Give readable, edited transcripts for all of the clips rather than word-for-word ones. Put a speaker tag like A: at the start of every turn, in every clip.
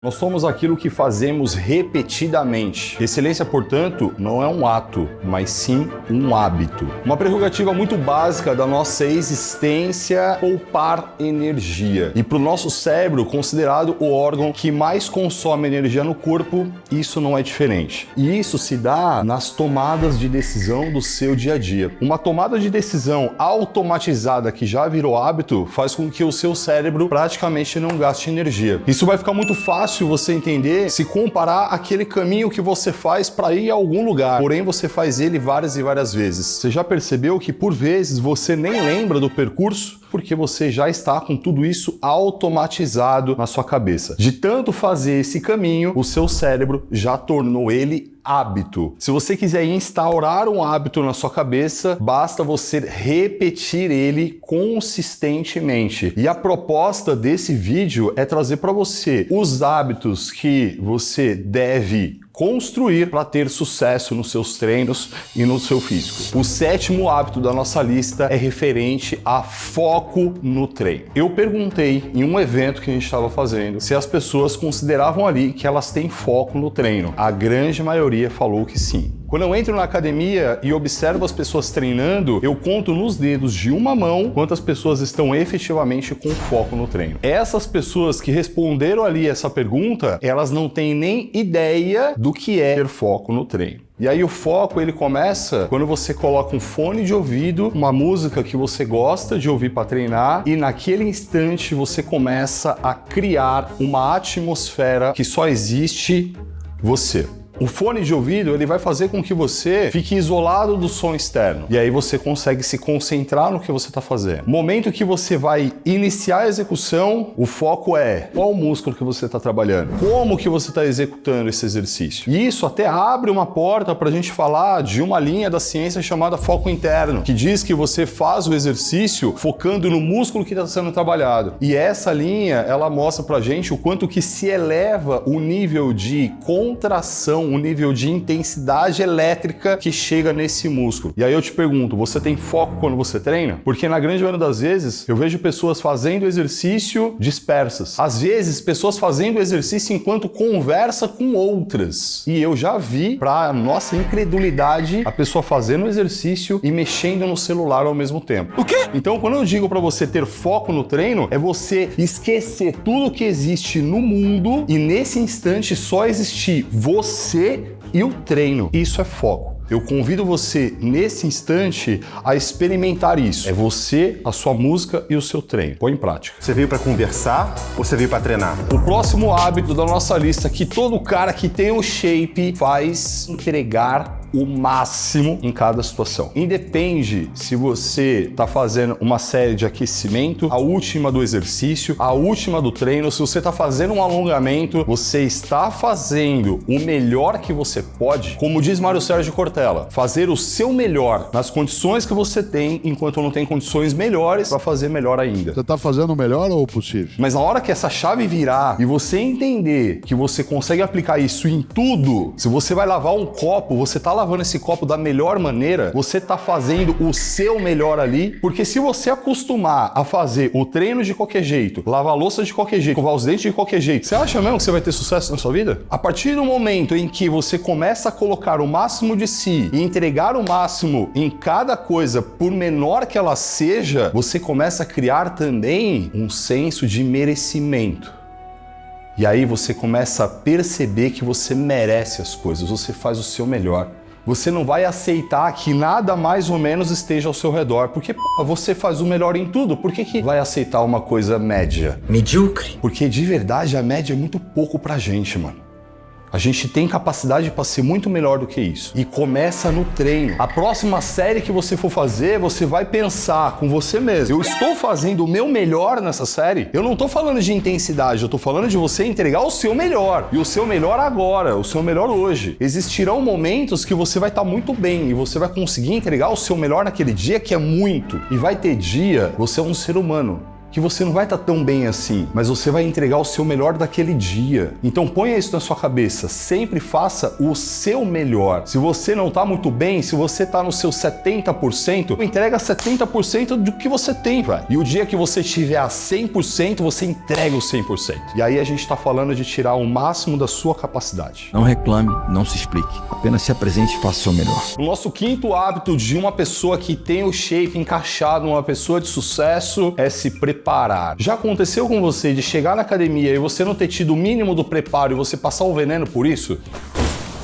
A: Nós somos aquilo que fazemos repetidamente. Excelência, portanto, não é um ato, mas sim um hábito. Uma prerrogativa muito básica da nossa existência, poupar energia. E para o nosso cérebro, considerado o órgão que mais consome energia no corpo, isso não é diferente. E isso se dá nas tomadas de decisão do seu dia a dia. Uma tomada de decisão automatizada que já virou hábito faz com que o seu cérebro praticamente não gaste energia. Isso vai ficar muito fácil você entender se comparar aquele caminho que você faz para ir a algum lugar, porém você faz ele várias e várias vezes. Você já percebeu que por vezes você nem lembra do percurso? Porque você já está com tudo isso automatizado na sua cabeça. De tanto fazer esse caminho, o seu cérebro já tornou ele hábito. Se você quiser instaurar um hábito na sua cabeça, basta você repetir ele consistentemente. E a proposta desse vídeo é trazer para você os hábitos que você deve construir para ter sucesso nos seus treinos e no seu físico. O sétimo hábito da nossa lista é referente a foco no treino. Eu perguntei em um evento que a gente estava fazendo se as pessoas consideravam ali que elas têm foco no treino. A grande maioria falou que sim. Quando eu entro na academia e observo as pessoas treinando, eu conto nos dedos de uma mão quantas pessoas estão efetivamente com foco no treino. Essas pessoas que responderam ali essa pergunta, elas não têm nem ideia do que é ter foco no treino. E aí o foco ele começa quando você coloca um fone de ouvido, uma música que você gosta de ouvir para treinar e naquele instante você começa a criar uma atmosfera que só existe você. O fone de ouvido ele vai fazer com que você fique isolado do som externo. E aí você consegue se concentrar no que você está fazendo. No momento que você vai iniciar a execução, o foco é qual músculo que você está trabalhando, como que você está executando esse exercício. E isso até abre uma porta para a gente falar de uma linha da ciência chamada foco interno, que diz que você faz o exercício focando no músculo que está sendo trabalhado. E essa linha, ela mostra para a gente o quanto que se eleva o nível de contração, o nível de intensidade elétrica que chega nesse músculo. E aí eu te pergunto, você tem foco quando você treina? Porque na grande maioria das vezes eu vejo pessoas fazendo exercício dispersas. Às vezes pessoas fazendo exercício enquanto conversa com outras. E eu já vi, pra nossa incredulidade, a pessoa fazendo exercício e mexendo no celular ao mesmo tempo. O quê? Então quando eu digo pra você ter foco no treino, é você esquecer tudo que existe no mundo e nesse instante só existir você e o treino. Isso é foco. Eu convido você, nesse instante, a experimentar isso. É você, a sua música e o seu treino. Põe em prática.
B: Você veio para conversar ou você veio para treinar?
A: O próximo hábito da nossa lista que todo cara que tem o shape faz entregar o máximo em cada situação. Independe se você está fazendo uma série de aquecimento, a última do exercício, a última do treino, se você está fazendo um alongamento, você está fazendo o melhor que você pode, como diz Mário Sérgio Cortella, fazer o seu melhor nas condições que você tem, enquanto não tem condições melhores para fazer melhor ainda.
C: Você está fazendo o melhor ou o possível?
A: Mas na hora que essa chave virar e você entender que você consegue aplicar isso em tudo, se você vai lavar um copo, você está lavando esse copo da melhor maneira, você tá fazendo o seu melhor ali, porque se você acostumar a fazer o treino de qualquer jeito, lavar a louça de qualquer jeito, escovar os dentes de qualquer jeito, você acha mesmo que você vai ter sucesso na sua vida? A partir do momento em que você começa a colocar o máximo de si e entregar o máximo em cada coisa, por menor que ela seja, você começa a criar também um senso de merecimento. E aí você começa a perceber que você merece as coisas, você faz o seu melhor. Você não vai aceitar que nada mais ou menos esteja ao seu redor, porque você faz o melhor em tudo. Por que vai aceitar uma coisa média?
B: Medíocre.
A: Porque de verdade a média é muito pouco pra gente, mano. A gente tem capacidade para ser muito melhor do que isso. E começa no treino. A próxima série que você for fazer, você vai pensar com você mesmo. Eu estou fazendo o meu melhor nessa série? Eu não estou falando de intensidade, eu estou falando de você entregar o seu melhor. E o seu melhor agora, o seu melhor hoje. Existirão momentos que você vai estar muito bem e você vai conseguir entregar o seu melhor naquele dia que é muito. E vai ter dia, você é um ser humano. que você não vai estar tão bem assim, mas você vai entregar o seu melhor daquele dia. Então ponha isso na sua cabeça, sempre faça o seu melhor. Se você não tá muito bem, se você tá no seu 70%, entrega 70% do que você tem, velho. E o dia que você estiver a 100%, você entrega o 100%. E aí a gente tá falando de tirar o máximo da sua capacidade.
D: Não reclame, não se explique. Apenas se apresente e faça o seu melhor.
A: O nosso quinto hábito de uma pessoa que tem o shape encaixado, uma pessoa de sucesso, é se preparar. Já aconteceu com você de chegar na academia e você não ter tido o mínimo do preparo e você passar o veneno por isso?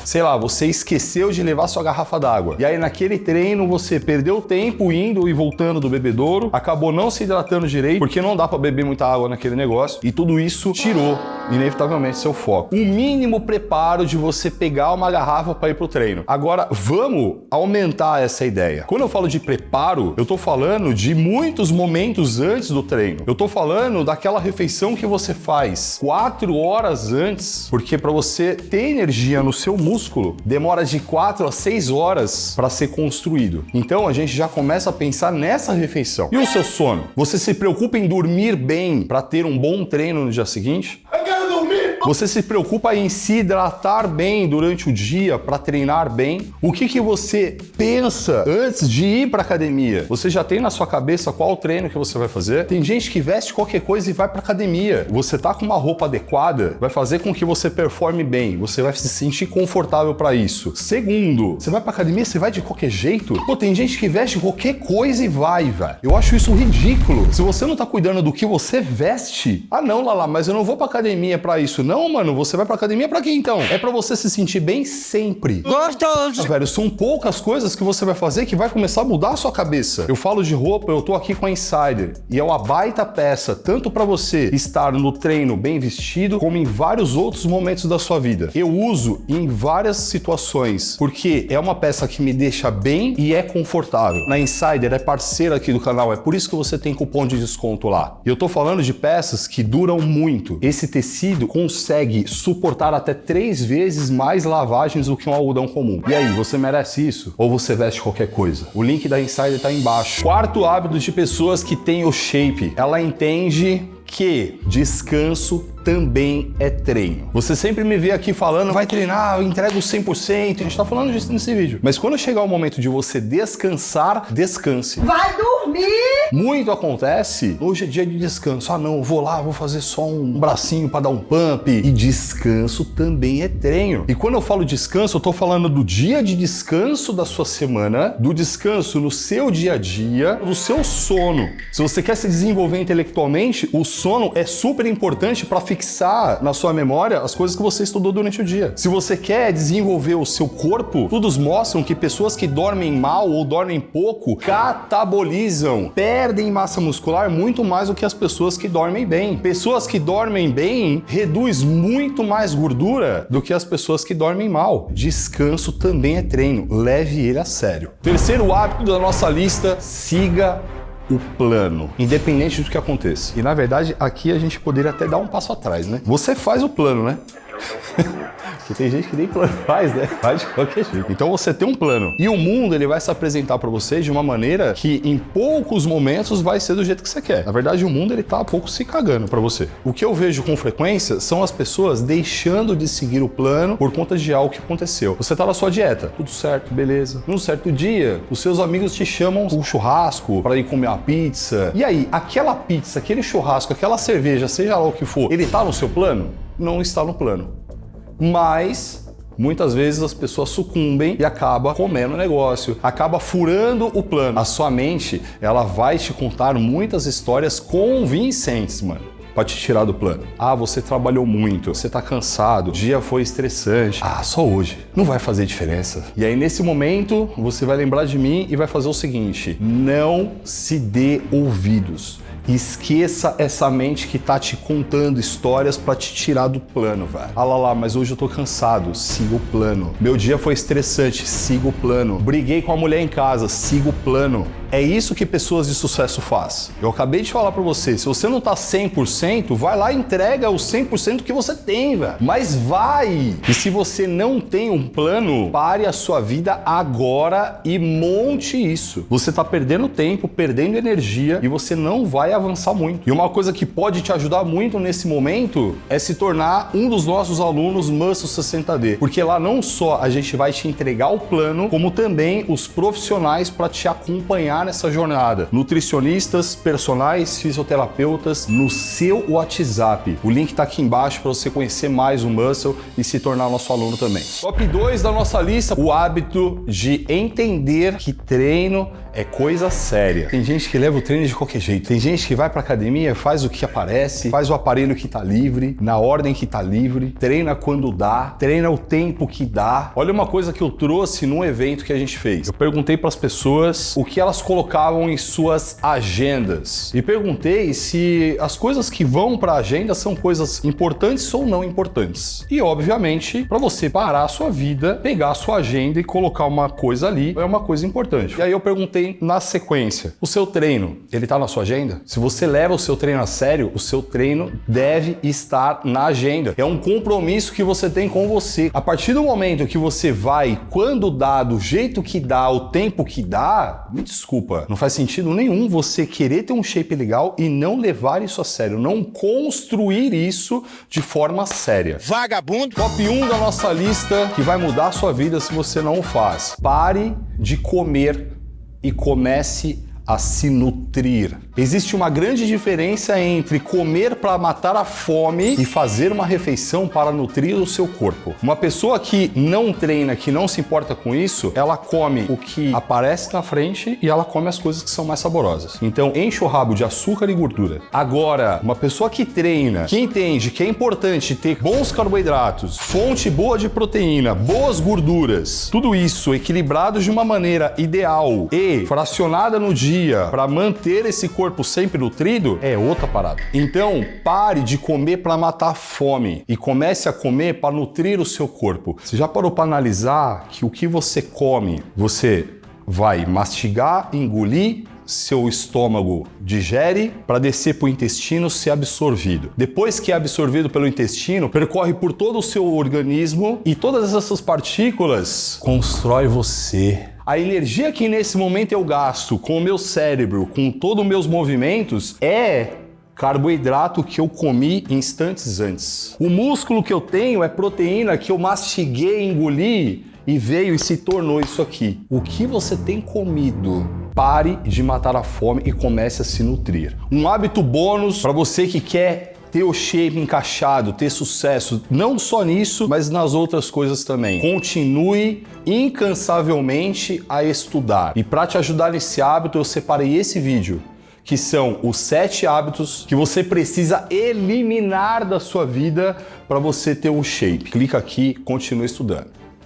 A: Sei lá, você esqueceu de levar sua garrafa d'água. E aí naquele treino você perdeu tempo indo e voltando do bebedouro, acabou não se hidratando direito, porque não dá pra beber muita água naquele negócio, e tudo isso tirou, inevitavelmente, seu foco. O mínimo preparo de você pegar uma garrafa para ir pro treino. Agora, vamos aumentar essa ideia. Quando eu falo de preparo, eu tô falando de muitos momentos antes do treino. Eu tô falando daquela refeição que você faz 4 horas antes, porque para você ter energia no seu músculo, demora de 4 a 6 horas para ser construído. Então a gente já começa a pensar nessa refeição. E o seu sono? Você se preocupa em dormir bem para ter um bom treino no dia seguinte? Você se preocupa em se hidratar bem durante o dia para treinar bem? O que você pensa antes de ir para academia? Você já tem na sua cabeça qual o treino que você vai fazer? Tem gente que veste qualquer coisa e vai para academia. Você tá com uma roupa adequada, vai fazer com que você performe bem. Você vai se sentir confortável para isso. Segundo, você vai para academia, você vai de qualquer jeito? Pô, tem gente que veste qualquer coisa e vai, velho. Eu acho isso ridículo. Se você não tá cuidando do que você veste, não, Lala, mas eu não vou para academia para isso. Não, mano, você vai pra academia pra quê então? É pra você se sentir bem sempre.
D: Gostoso!
A: Velho, são poucas coisas que você vai fazer que vai começar a mudar a sua cabeça. Eu falo de roupa, eu tô aqui com a Insider e é uma baita peça, tanto pra você estar no treino bem vestido, como em vários outros momentos da sua vida. Eu uso em várias situações, porque é uma peça que me deixa bem e é confortável. Na Insider é parceira aqui do canal, é por isso que você tem cupom de desconto lá. E eu tô falando de peças que duram muito. Esse tecido consegue suportar até 3 vezes mais lavagens do que um algodão comum. E aí, você merece isso? Ou você veste qualquer coisa? O link da Insider tá aí embaixo. Quarto hábito de pessoas que têm o shape. Ela entende que descanso também é treino. Você sempre me vê aqui falando, vai treinar, eu entrego 100%, a gente tá falando disso nesse vídeo. Mas quando chegar o momento de você descansar, descanse.
E: Vai dormir!
A: Muito acontece, hoje é dia de descanso. Não, eu vou lá, vou fazer só um bracinho para dar um pump. E descanso também é treino. E quando eu falo descanso, eu tô falando do dia de descanso da sua semana, do descanso no seu dia a dia, do seu sono. Se você quer se desenvolver intelectualmente, o sono é super importante para fixar na sua memória as coisas que você estudou durante o dia. Se você quer desenvolver o seu corpo, estudos mostram que pessoas que dormem mal ou dormem pouco catabolizam, perdem massa muscular muito mais do que as pessoas que dormem bem. Pessoas que dormem bem reduz muito mais gordura do que as pessoas que dormem mal. Descanso também é treino, leve ele a sério. Terceiro hábito da nossa lista, siga o plano, independente do que aconteça. E na verdade, aqui a gente poderia até dar um passo atrás, né? Você faz o plano, né? Porque tem gente que nem plano faz, né? Faz de qualquer jeito. Então você tem um plano. E o mundo, ele vai se apresentar para você de uma maneira que em poucos momentos vai ser do jeito que você quer. Na verdade, o mundo, ele tá um pouco se cagando para você. O que eu vejo com frequência são as pessoas deixando de seguir o plano por conta de algo que aconteceu. Você tá na sua dieta, tudo certo, beleza. Num certo dia, os seus amigos te chamam pro churrasco para ir comer uma pizza. E aí, aquela pizza, aquele churrasco, aquela cerveja, seja lá o que for, ele tá no seu plano? Não está no plano. Mas muitas vezes as pessoas sucumbem e acabam comendo o negócio, acaba furando o plano. A sua mente, ela vai te contar muitas histórias convincentes, mano, pra te tirar do plano. Você trabalhou muito, você tá cansado, o dia foi estressante. Só hoje. Não vai fazer diferença. E aí nesse momento, você vai lembrar de mim e vai fazer o seguinte: não se dê ouvidos. Esqueça essa mente que tá te contando histórias pra te tirar do plano, velho. Mas hoje eu tô cansado. Siga o plano. Meu dia foi estressante. Siga o plano. Briguei com a mulher em casa. Siga o plano. É isso que pessoas de sucesso faz. Eu acabei de falar pra você, se você não tá 100%, vai lá e entrega os 100% que você tem, velho. Mas vai! E se você não tem um plano, pare a sua vida agora e monte isso. Você tá perdendo tempo, perdendo energia e você não vai avançar muito. E uma coisa que pode te ajudar muito nesse momento é se tornar um dos nossos alunos Muscle 60D. Porque lá não só a gente vai te entregar o plano, como também os profissionais para te acompanhar nessa jornada. Nutricionistas, personagens, fisioterapeutas no seu WhatsApp. O link tá aqui embaixo para você conhecer mais o Muscle e se tornar nosso aluno também. Top 2 da nossa lista, o hábito de entender que treino é coisa séria. Tem gente que leva o treino de qualquer jeito. Tem gente que vai pra academia, faz o que aparece, faz o aparelho que tá livre, na ordem que tá livre, treina quando dá, treina o tempo que dá. Olha uma coisa que eu trouxe num evento que a gente fez. Eu perguntei pras pessoas o que elas colocavam em suas agendas. E perguntei se as coisas que vão pra agenda são coisas importantes ou não importantes. E, obviamente, pra você parar a sua vida, pegar a sua agenda e colocar uma coisa ali, é uma coisa importante. E aí eu perguntei na sequência, o seu treino, ele tá na sua agenda? Se você leva o seu treino a sério, o seu treino deve estar na agenda. É um compromisso que você tem com você. A partir do momento que você vai, quando dá, do jeito que dá, o tempo que dá, me desculpa, não faz sentido nenhum você querer ter um shape legal e não levar isso a sério, não construir isso de forma séria.
E: Vagabundo!
A: Top 1 da nossa lista que vai mudar a sua vida se você não o faz. Pare de comer e comece a se nutrir. Existe uma grande diferença entre comer para matar a fome e fazer uma refeição para nutrir o seu corpo. Uma pessoa que não treina, que não se importa com isso, ela come o que aparece na frente e ela come as coisas que são mais saborosas. Então, enche o rabo de açúcar e gordura. Agora, uma pessoa que treina, que entende que é importante ter bons carboidratos, fonte boa de proteína, boas gorduras, tudo isso equilibrado de uma maneira ideal e fracionada no dia para manter esse corpo sempre nutrido, é outra parada. Então, pare de comer para matar a fome e comece a comer para nutrir o seu corpo. Você já parou para analisar que o que você come, você vai mastigar, engolir, seu estômago digere para descer para o intestino ser absorvido. Depois que é absorvido pelo intestino, percorre por todo o seu organismo e todas essas partículas constrói você. A energia que nesse momento eu gasto com o meu cérebro, com todos os meus movimentos, é carboidrato que eu comi instantes antes. O músculo que eu tenho é proteína que eu mastiguei, engoli e veio e se tornou isso aqui. O que você tem comido? Pare de matar a fome e comece a se nutrir. Um hábito bônus para você que quer ter o shape encaixado, ter sucesso, não só nisso, mas nas outras coisas também. Continue incansavelmente a estudar. E para te ajudar nesse hábito, eu separei esse vídeo, que são os 7 hábitos que você precisa eliminar da sua vida para você ter um shape. Clica aqui, continue estudando.